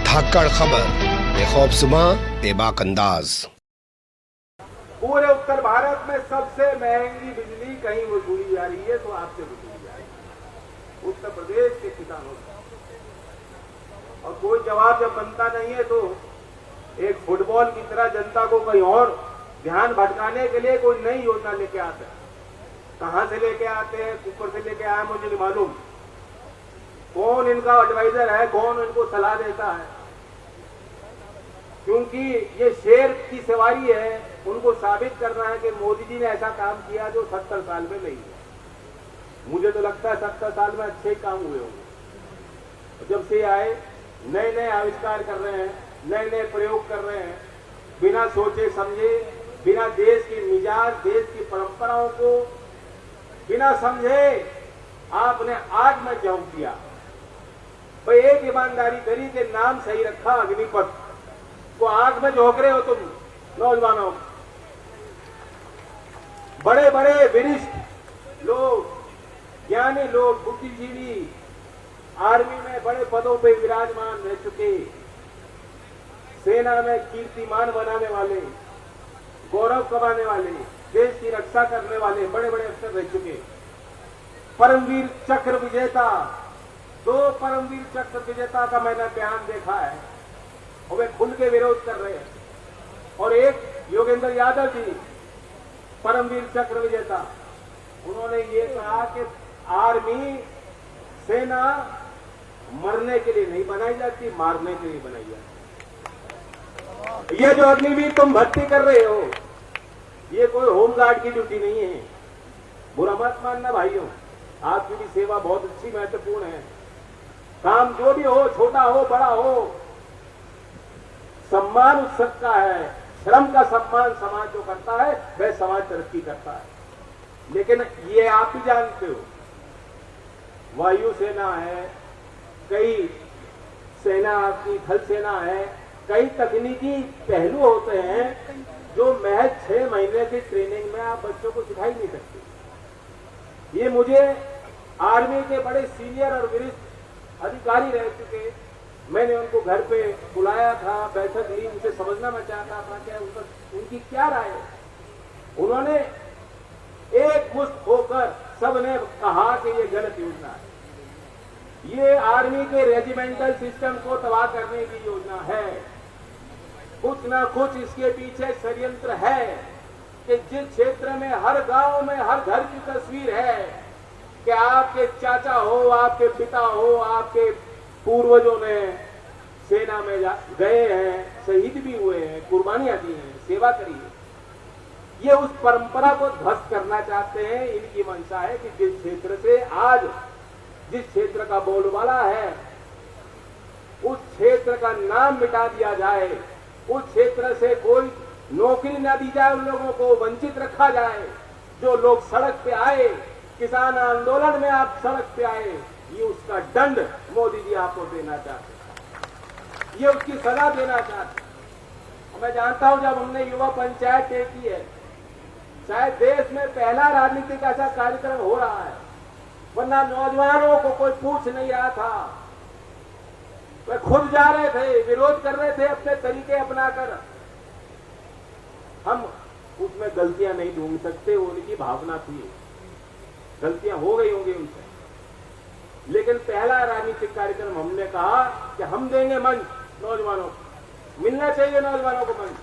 धाकड़ खबर, बेखौफजुमा बेबाक अंदाज। पूरे उत्तर भारत में सबसे महंगी बिजली कहीं वसूली जा रही है तो आपसे वसूली जा रही है, उत्तर प्रदेश के किसानों से। और कोई जवाब जब बनता नहीं है तो एक फुटबॉल की तरह जनता को कहीं और ध्यान भटकाने के लिए कोई नई योजना लेके आते हैं। कहां से लेके आते हैं, ऊपर से लेके आए मुझे नहीं मालूम। कौन इनका एडवाइजर है, कौन इनको सलाह देता है, क्योंकि ये शेर की सवारी है। उनको साबित करना है कि मोदी जी ने ऐसा काम किया जो 70 साल में नहीं है। मुझे तो लगता है 70 साल में अच्छे ही काम हुए होंगे। जब से आए नए नए आविष्कार कर रहे हैं, नए नए प्रयोग कर रहे हैं, बिना सोचे समझे, बिना देश की मिजाज, देश की परंपराओं को बिना समझे आपने आग में झोंक दिया। भाई एक ईमानदारी करी कि नाम सही रखा अग्निपथ, को आग में झोंक रहे हो तुम नौजवानों। बड़े बड़े वरिष्ठ लोग, ज्ञानी लोग, बुद्धिजीवी, आर्मी में बड़े पदों पे विराजमान रह चुके, सेना में कीर्तिमान बनाने वाले, गौरव कमाने वाले, देश की रक्षा करने वाले बड़े बड़े अफसर रह चुके, परमवीर चक्र विजेता, 2 परमवीर चक्र विजेता का मैंने बयान देखा है और वे खुल के विरोध कर रहे हैं। और एक योगेंद्र यादव जी, परमवीर चक्र विजेता, उन्होंने ये कहा कि आर्मी, सेना मरने के लिए नहीं बनाई जाती, मारने के लिए बनाई जाती। ये जो अग्निवीर तुम भर्ती कर रहे हो, ये कोई होमगार्ड की ड्यूटी नहीं है। बुरा मत मानना भाइयों, आपकी भी सेवा बहुत अच्छी, महत्वपूर्ण है। काम जो भी हो, छोटा हो बड़ा हो, सम्मान उस सबका है। श्रम का सम्मान समाज जो करता है वह समाज तरक्की करता है। लेकिन ये आप ही जानते हो, वायु सेना है, कई सेना आपकी थल सेना है, कई तकनीकी पहलू होते हैं जो महज 6 महीने की ट्रेनिंग में आप बच्चों को सिखा ही नहीं सकते। ये मुझे आर्मी के बड़े सीनियर और वरिष्ठ अधिकारी रह चुके, मैंने उनको घर पे बुलाया था, बैठक ली, उनसे समझना मैं चाहता था कि उनकी क्या राय है। उन्होंने एक मुश्त होकर सबने कहा कि ये गलत योजना है, ये आर्मी के रेजिमेंटल सिस्टम को तबाह करने की योजना है। कुछ ना कुछ इसके पीछे षड्यंत्र है कि जिस क्षेत्र में हर गांव में हर घर की तस्वीर है कि आपके चाचा हो, आपके पिता हो, आपके पूर्वजों ने सेना में गए हैं, शहीद भी हुए हैं, कुर्बानियां दी हैं, सेवा करी है, ये उस परंपरा को ध्वस्त करना चाहते हैं। इनकी मंशा है कि जिस क्षेत्र से आज, जिस क्षेत्र का बोलबाला है, उस क्षेत्र का नाम मिटा दिया जाए, उस क्षेत्र से कोई नौकरी ना दी जाए, उन लोगों को वंचित रखा जाए। जो लोग सड़क पे आए, किसान आंदोलन में आप सड़क पे आए, ये उसका दंड मोदी जी आपको देना चाहते हैं, ये उसकी सजा देना चाहते हैं। मैं जानता हूं जब हमने युवा पंचायत तय की है, शायद देश में पहला राजनीतिक ऐसा कार्यक्रम हो रहा है, वरना नौजवानों को कोई पूछ नहीं रहा था। वे खुद जा रहे थे, विरोध कर रहे थे अपने तरीके अपनाकर। हम उसमें गलतियां नहीं ढूंढ सकते, उनकी भावना थी, गलतियां हो गई होंगी उनसे। लेकिन पहला राजनीतिक कार्यक्रम हमने कहा कि हम देंगे मंच नौजवानों को, मिलना चाहिए नौजवानों को मंच।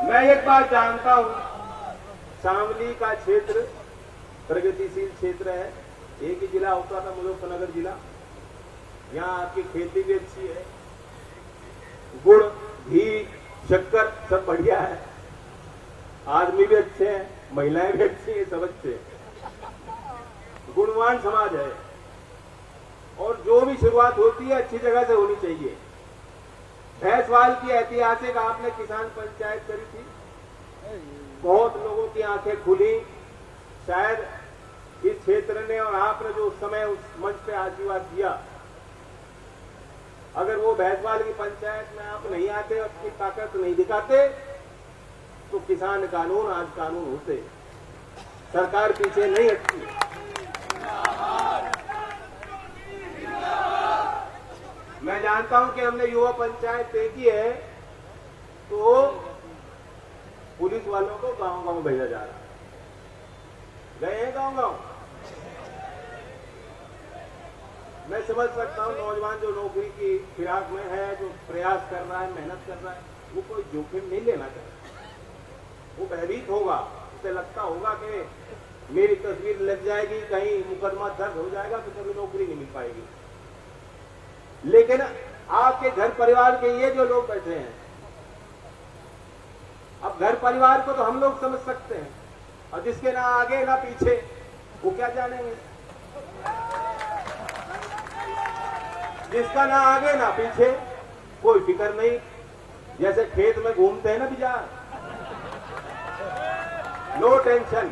मैं एक बात जानता हूं, शामली का क्षेत्र प्रगतिशील क्षेत्र है। एक ही जिला होता था मुजफ्फरनगर जिला, यहाँ आपकी खेती भी अच्छी है, गुड़, घी, शक्कर सब बढ़िया है, आदमी भी अच्छे हैं, महिलाएं भी अच्छी हैं, सब अच्छे हैं, गुणवान समाज है। और जो भी शुरुआत होती है अच्छी जगह से होनी चाहिए। भैंसवाल की ऐतिहासिक आपने किसान पंचायत करी थी, बहुत लोगों की आंखें खुली। शायद इस क्षेत्र ने और आपने जो उस समय उस मंच पे आशीर्वाद दिया, अगर वो भैंसवाल की पंचायत में आप नहीं आते, अपनी ताकत नहीं दिखाते, तो किसान कानून आज कानून होते। सरकार पीछे नहीं हटती। मैं जानता हूं कि हमने युवा पंचायत तय की है, तो पुलिस वालों को गांव गांव भेजा जा रहा है। गए हैं गांव गांव? मैं समझ सकता हूं नौजवान जो नौकरी की फिराक में है, जो प्रयास कर रहा है, मेहनत कर रहा है, वो कोई जोखिम नहीं लेना चाहता। वो भयभीत होगा, उसे लगता होगा कि मेरी तस्वीर लग जाएगी, कहीं मुकदमा दर्ज हो जाएगा तो कभी नौकरी नहीं मिल पाएगी। लेकिन आपके घर परिवार के ये जो लोग बैठे हैं, अब घर परिवार को तो हम लोग समझ सकते हैं, और जिसके ना आगे ना पीछे, वो क्या जानेंगे? जिसका ना आगे ना पीछे, कोई फिक्र नहीं, जैसे खेत में घूमते हैं ना बिजार, नो टेंशन।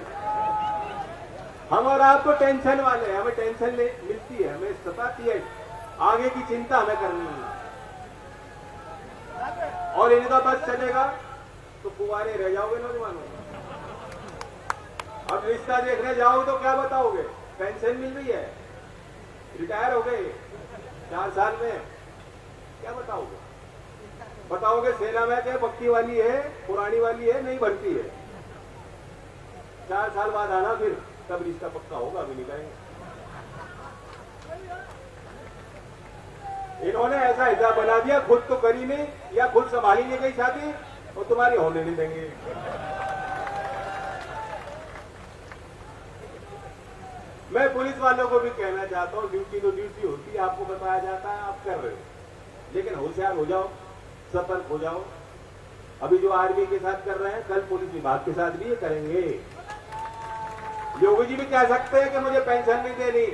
हम और आप तो टेंशन वाले हैं, हमें टेंशन मिलती है, हमें सताती है, आगे की चिंता हमें करनी है। और इनका बस चलेगा तो कुंवारे रह जाओगे नौजवानों। अब रिश्ता देखने जाओ तो क्या बताओगे? पेंशन मिल रही है, रिटायर हो गए 4 साल में, क्या बताओगे? बताओगे सेना में क्या पक्की वाली है, पुरानी वाली है, नहीं भरती है। 4 साल बाद आना, फिर तब रिश्ता पक्का होगा, अभी नहीं करेंगे। इन्होंने ऐसा हिसाब बना दिया, खुद तो करी नहीं, या खुद संभाली नहीं गई शादी, और तुम्हारी होने नहीं देंगे। मैं पुलिस वालों को भी कहना चाहता हूं, ड्यूटी तो ड्यूटी होती है, आपको बताया जाता है, आप कर रहे हो, लेकिन होशियार हो जाओ, सतर्क हो जाओ। अभी जो आर्मी के साथ कर रहे हैं, कल पुलिस विभाग के साथ भी ये करेंगे। योगी जी भी कह सकते हैं कि मुझे पेंशन नहीं देनी,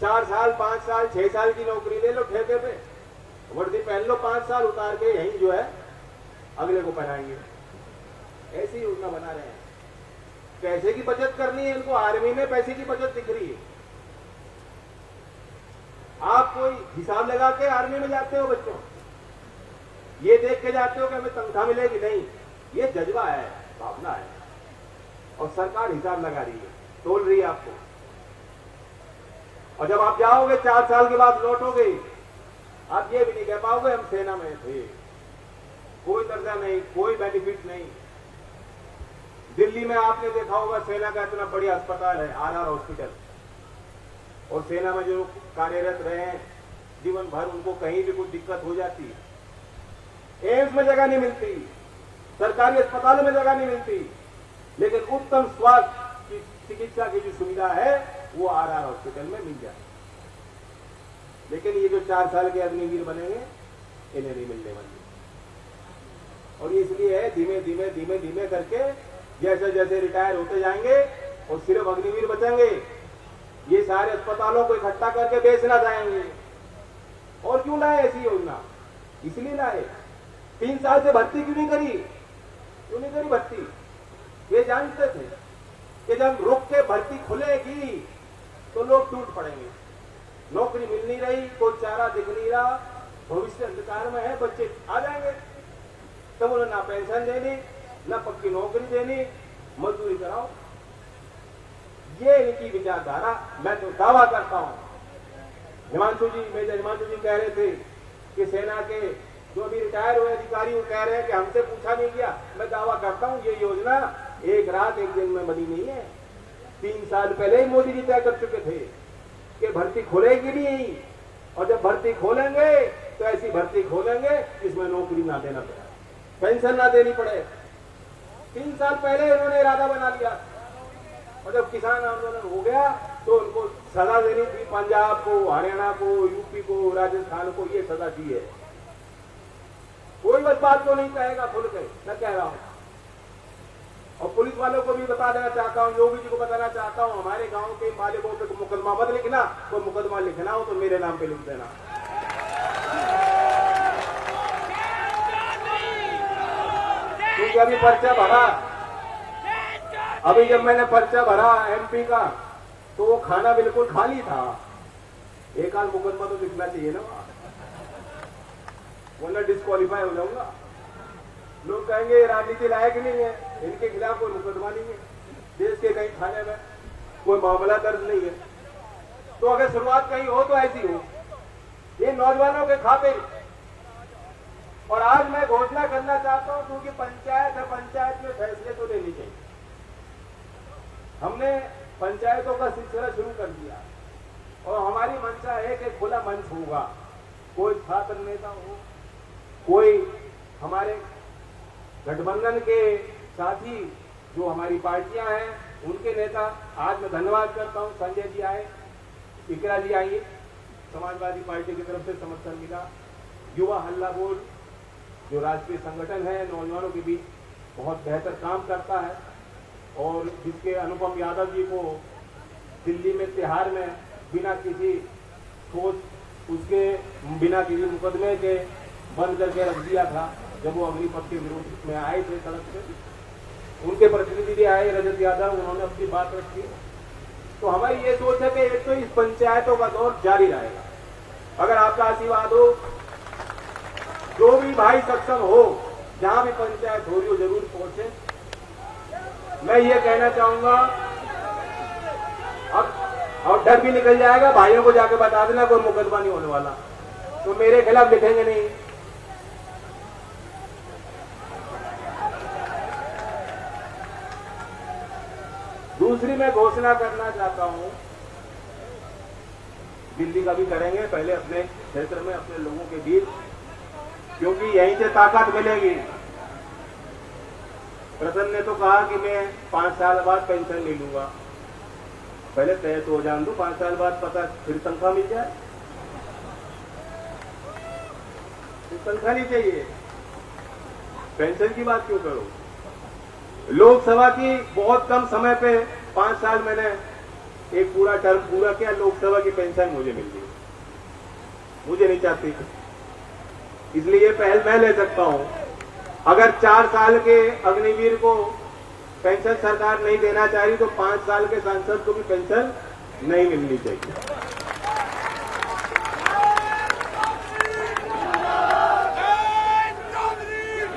4 साल 5 साल 6 साल की नौकरी ले लो ठेके पे, वर्दी पहन लो, 5 साल उतार के यहीं जो है अगले को पहनाएंगे। ऐसी योजना बना रहे हैं। पैसे की बचत करनी है इनको, आर्मी में पैसे की बचत दिख रही है। आप कोई हिसाब लगा के आर्मी में जाते हो बच्चों, ये देख के जाते हो कि हमें तनख्वाह मिलेगी? नहीं, ये जज्बा है, भावना है, और सरकार हिसाब लगा रही है, तोल रही है आपको। और जब आप जाओगे 4 साल के बाद लौटोगे, आप ये भी नहीं कह पाओगे हम सेना में थे। कोई दर्जा नहीं, कोई बेनिफिट नहीं। दिल्ली में आपने देखा होगा सेना का इतना बढ़िया अस्पताल है, आरआर हॉस्पिटल, और सेना में जो कार्यरत रहे हैं जीवन भर, उनको कहीं भी कोई दिक्कत हो जाती है, एम्स में जगह नहीं मिलती, सरकारी अस्पतालों में जगह नहीं मिलती, लेकिन उत्तम स्वास्थ्य की चिकित्सा की जो सुविधा है वो आरआर हॉस्पिटल में मिल जाए। लेकिन ये जो 4 साल के अग्निवीर बनेंगे, इन्हें नहीं मिलने वाली। और इसलिए है धीमे धीमे धीमे धीमे करके जैसे जैसे रिटायर होते जाएंगे और सिर्फ अग्निवीर बचेंगे, ये सारे अस्पतालों को इकट्ठा करके बेचना जाएंगे। और क्यों लाए ऐसी योजना? इसलिए लाए। 3 साल से भर्ती क्यों नहीं करी भर्ती? ये जानते थे कि जब रुक के भर्ती खुलेगी तो लोग टूट पड़ेंगे, नौकरी मिल नहीं रही, कोई चारा दिख नहीं रहा, भविष्य अंधकार में है, बच्चे आ जाएंगे। तब उन्हें ना पेंशन देनी, ना पक्की नौकरी देनी, मजदूरी कराओ। ये इनकी विचारधारा। मैं तो दावा करता हूं, मेजर हिमांशु जी कह रहे थे कि सेना के जो अभी रिटायर हुए अधिकारी वो कह रहे हैं कि हमसे पूछा नहीं गया। मैं दावा करता हूं ये योजना एक रात एक दिन में बनी नहीं है। 3 साल पहले ही मोदी जी तय कर चुके थे कि भर्ती खोलेगी नहीं, और जब भर्ती खोलेंगे तो ऐसी भर्ती खोलेंगे जिसमें नौकरी ना देना पड़े, पेंशन ना देनी पड़े। 3 साल पहले इन्होंने इरादा बना लिया, और जब किसान आंदोलन हो गया तो उनको सजा देनी थी। पंजाब को, हरियाणा को, यूपी को, राजस्थान को ये सजा दी है। कोई बस बात को नहीं कहेगा खुल के, मैं कह रहा हूं। और पुलिस वालों को भी बता देना चाहता हूं, योगी जी को बताना चाहता हूं, हमारे गांव के मालिकों पे मुकदमा मत लिखना, कोई मुकदमा लिखना हो तो मेरे नाम पे लिख देना। क्योंकि अभी पर्चा भरा, अभी जब मैंने पर्चा भरा एमपी का तो वो खाना बिल्कुल खाली था। एक आध मुकदमा तो लिखना चाहिए ना, वरना डिस्क्वालीफाई हो जाऊंगा। लोग कहेंगे राजनीति लायक नहीं है, इनके खिलाफ कोई मुकदमा नहीं है, देश के कहीं थाने में कोई मामला दर्ज नहीं है। तो अगर शुरुआत कहीं हो तो ऐसी हो ये नौजवानों के खातिर। और आज मैं घोषणा करना चाहता हूं, क्योंकि पंचायत है, पंचायत में फैसले तो लेने चाहिए। हमने पंचायतों का सिलसिला शुरू कर दिया और हमारी मंशा है कि खुला मंच होगा। कोई छात्र नेता हो, कोई हमारे गठबंधन के साथी जो हमारी पार्टियां हैं उनके नेता। आज मैं धन्यवाद करता हूं, संजय जी आए, इकरा जी आई, समाजवादी पार्टी की तरफ से समर्थन मिला। युवा हल्ला बोल जो राष्ट्रीय संगठन है, नौजवानों के बीच बहुत बेहतर काम करता है और जिसके अनुपम यादव जी को दिल्ली में तिहाड़ में बिना किसी ठोस, उसके बिना किसी मुकदमे के बंद करके रख दिया था जब वो अग्निपथ के विरोध में आए थे सड़क पे। उनके प्रतिनिधि भी आए, रजत यादव, उन्होंने अपनी बात रखी। तो हमारी ये सोच है कि एक तो इस पंचायतों का दौर जारी रहेगा। अगर आपका आशीर्वाद हो, जो भी भाई सक्षम हो, जहां भी पंचायत हो रही हो जरूर पहुंचे। मैं ये कहना चाहूंगा, अब डर भी निकल जाएगा, भाइयों को जाके बता देना कोई मुकदमा नहीं होने वाला, तो मेरे खिलाफ लिखेंगे नहीं। दूसरी मैं घोषणा करना चाहता हूं, दिल्ली का भी करेंगे, पहले अपने क्षेत्र में अपने लोगों के बीच, क्योंकि यहीं से ताकत मिलेगी। प्रसन्न ने तो कहा कि मैं 5 साल बाद पेंशन ले लूंगा। पहले तय तो हो जान दो, 5 साल बाद पता फिर तनख्वाह मिल जाए, फिर तनख्वाह नहीं चाहिए, पेंशन की बात क्यों करो। लोकसभा की बहुत कम समय पे 5 साल मैंने एक पूरा टर्म पूरा किया, लोकसभा की पेंशन मुझे मिल गई, मुझे नहीं चाहती, इसलिए पहल मैं ले सकता हूं। अगर 4 साल के अग्निवीर को पेंशन सरकार नहीं देना चाह रही तो 5 साल के सांसद को भी पेंशन नहीं मिलनी चाहिए।